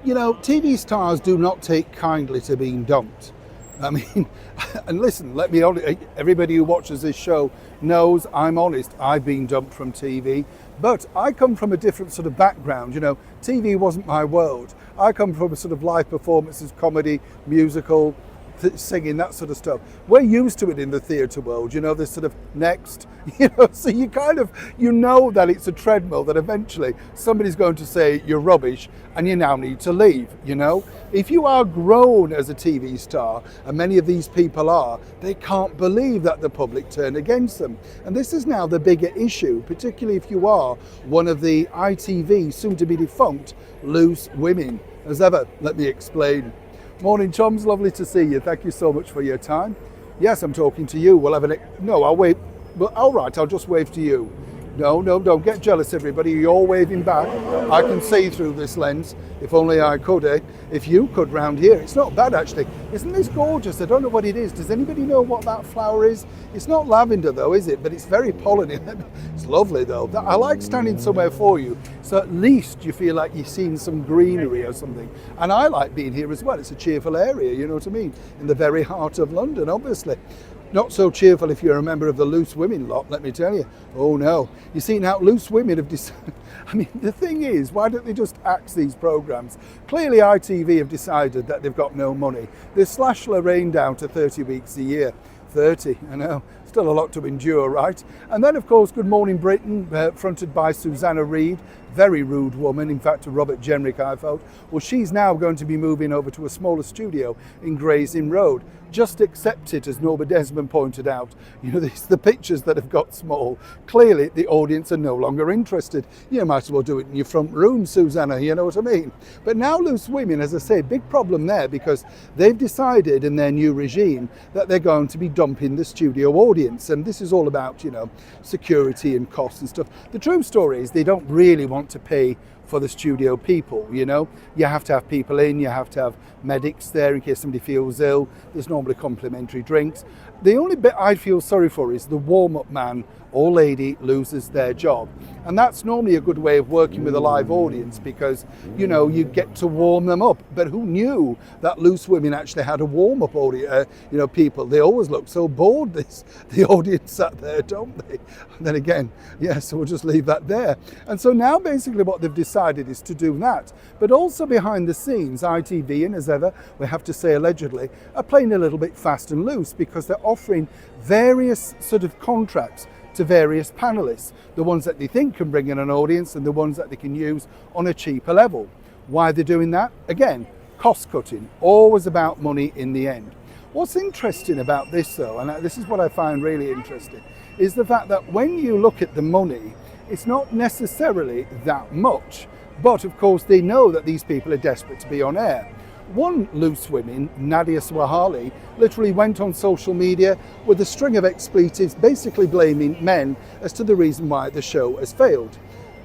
You know, TV stars do not take kindly to being dumped. I mean, and listen, let me honest, everybody who watches this show knows I'm honest. I've been dumped from TV, but I come from a different sort of background. You know, TV wasn't my world. I come from a sort of live performances, comedy, musical, singing, that sort of stuff. We're used to it in the theatre world, you know, this sort of next, you know, so you kind of, you know that it's a treadmill that eventually somebody's going to say you're rubbish and you now need to leave, you know. If you are grown as a TV star, and many of these people are, they can't believe that the public turned against them. And this is now the bigger issue, particularly if you are one of the ITV, soon to be defunct, loose women. As ever, let me explain. Morning, chums. Lovely to see you. Thank you so much for your time. Yes, I'm talking to you. We'll have no, I'll wait. Well, all right, I'll just wave to you. No, don't get jealous, everybody. You're waving back. I can see through this lens. If only I could, eh? If you could round here. It's not bad, actually. Isn't this gorgeous? I don't know what it is. Does anybody know what that flower is? It's not lavender, though, is it? But it's very pollinated. It's lovely, though. I like standing somewhere for you, so at least you feel like you've seen some greenery or something. And I like being here as well. It's a cheerful area, you know what I mean? In the very heart of London, obviously. Not so cheerful if you're a member of the loose women lot, let me tell you. Oh no. You see, now loose women have decided, I mean, the thing is, why don't they just axe these programmes? Clearly ITV have decided that they've got no money. They slashed Lorraine down to 30 weeks a year. 30, I know, still a lot to endure, right? And then, of course, Good Morning Britain, fronted by Susanna Reid, very rude woman, in fact, to Robert Jenrick, I felt. Well, she's now going to be moving over to a smaller studio in Gray's Inn Road. Just accept it, as Norma Desmond pointed out. You know, it's the pictures that have got small. Clearly, the audience are no longer interested. You might as well do it in your front room, Susanna, you know what I mean? But now Loose Women, as I say, big problem there, because they've decided in their new regime that they're going to be dumping the studio audience. And this is all about, you know, security and costs and stuff. The true story is they don't really want to pay for the studio people, you know. You have to have people in, you have to have medics there in case somebody feels ill. There's normally complimentary drinks. The only bit I feel sorry for is the warm-up man or lady loses their job. And that's normally a good way of working with a live audience, because, you know, you get to warm them up. But who knew that Loose Women actually had a warm-up audience, you know, people. They always look so bored, the audience sat there, don't they? And then again, yeah, so we'll just leave that there. And so now basically what they've decided is to do that. But also behind the scenes, ITV, and as ever, we have to say allegedly, are playing a little bit fast and loose, because they're offering various sort of contracts to various panellists, the ones that they think can bring in an audience and the ones that they can use on a cheaper level. Why are they doing that? Again, cost cutting, always about money in the end. What's interesting about this though, and this is what I find really interesting, is the fact that when you look at the money, it's not necessarily that much, but of course they know that these people are desperate to be on air. One Loose Women, Nadia Swahali, literally went on social media with a string of expletives, basically blaming men as to the reason why the show has failed.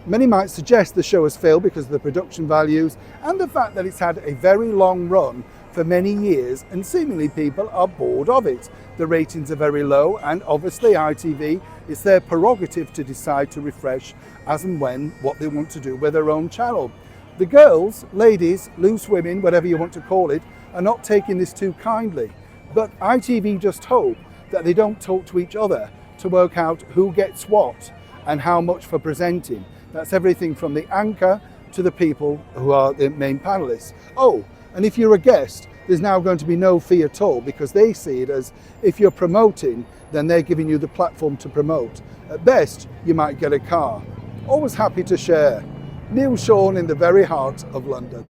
Many might suggest the show has failed because of the production values and the fact that it's had a very long run for many years, and seemingly people are bored of it. The ratings are very low, and obviously ITV, it's their prerogative to decide to refresh as and when what they want to do with their own channel. The girls, ladies, Loose Women, whatever you want to call it, are not taking this too kindly. But ITV just hope that they don't talk to each other to work out who gets what and how much for presenting. That's everything from the anchor to the people who are the main panellists. Oh, and if you're a guest, there's now going to be no fee at all, because they see it as if you're promoting, then they're giving you the platform to promote. At best, you might get a car. Always happy to share. Neil Sean in the very heart of London.